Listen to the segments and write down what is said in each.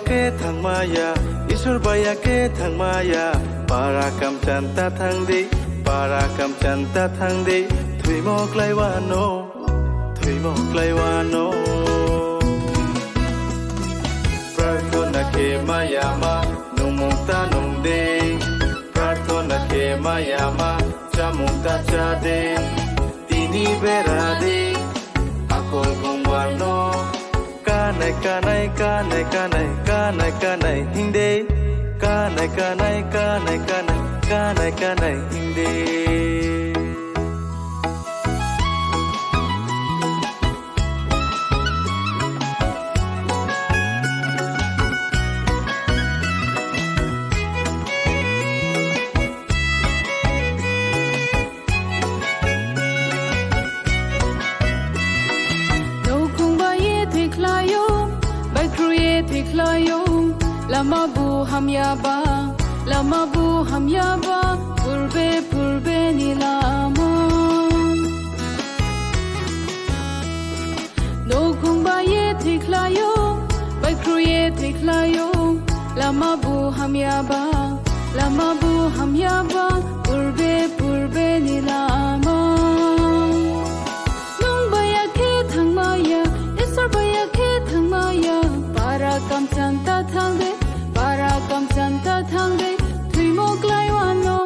ke thang maya Isur baya ke thang maya Parakam chanta thang di Parakam chanta thang di Thui mok lai wano Thui mok lai wano Prarthona ke maya ma Nung mukta nung de Prarthona ke maya ma Chamukta cha de Tini bera de Akol kong warno Kanai kanai kanai kanai kanai kanai hingde Kanai kanai kanai kanai kanai kanai hingde Lama bu ham yaba purbe ni lama no kung ba ye thiklayo bai kru ye thiklayo lama bu ham yaba purbe ni lama nung ba ya ke thang maya isar ba ya ke thang maya para kam chanta thang de Parakam chanta thang de Thui mok lai wano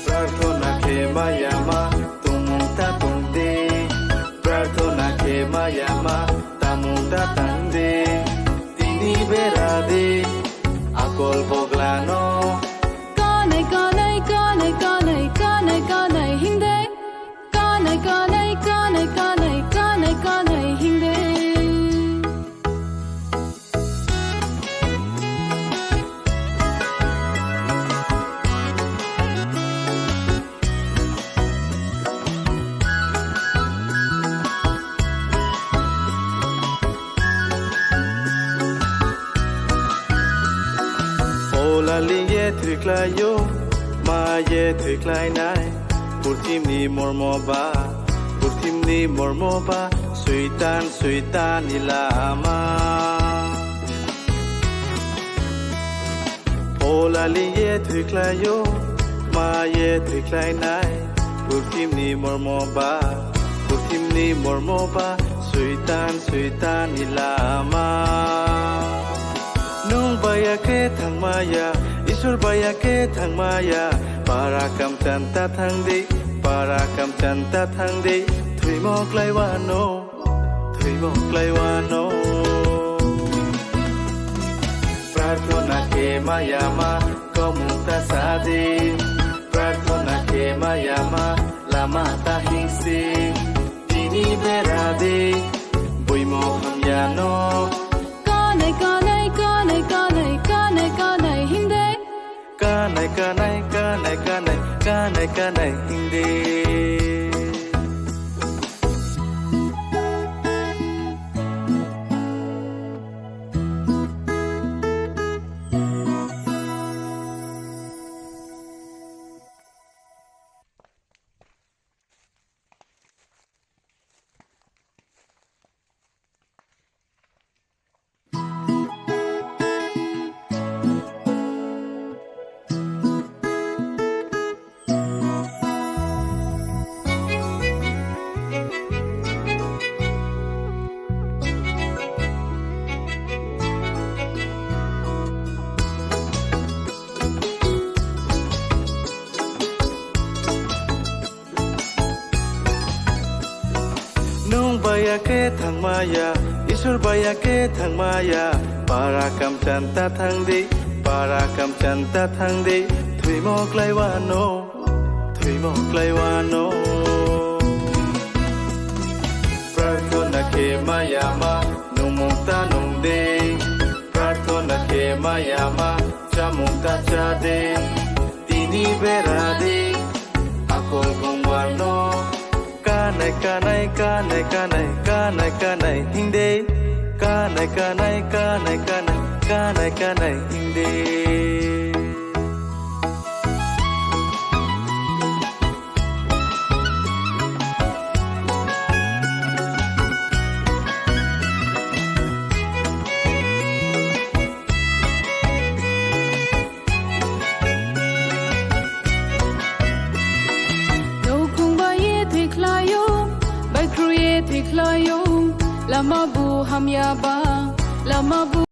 Prarthona ke maya ma Tumukta tung de Prarthona ke maya ma Tamukta tang de Tini bera de Akol boglano Kanai kanai kanai kanai kanai kanai hingde Kanai kanai kanai kanai kanai kanai hingde Ola li ye thiklayo Ma ye thiklai nai Purtim ni mormo ba Suitan ni lama Ola li ye thiklayo Ma ye thiklai nai Purtim ni mormo ba Suitan ni lama Nung baya ke thang maya Isur baya ke thang maya Parakam chanta thang di Parakam chanta thang di Thui mok lai wano Prarthona ke maya ma Komukta sadi Prarthona ke maya ma Lama tahingsi Tini beradi Bui moham yano Kanai kanai kanai kanai kanai kanai hingde Kanai kanai kanai kanai kanai kanai hingde Baya ke thang maya Isur baya ke thang maya Parakam chanta thang di Parakam chanta thang di Thui mok lai wano Prarthona ke maya ma Nung mukta nung de Prarthona ke maya ma Chamukta cha de Tini bera de Akol kong warno Kanai kanai kanai kanai kanai kanai hingde Kanai kanai kanai kanai kanai kanai hingde klayo lama bu ham ya ba lama bu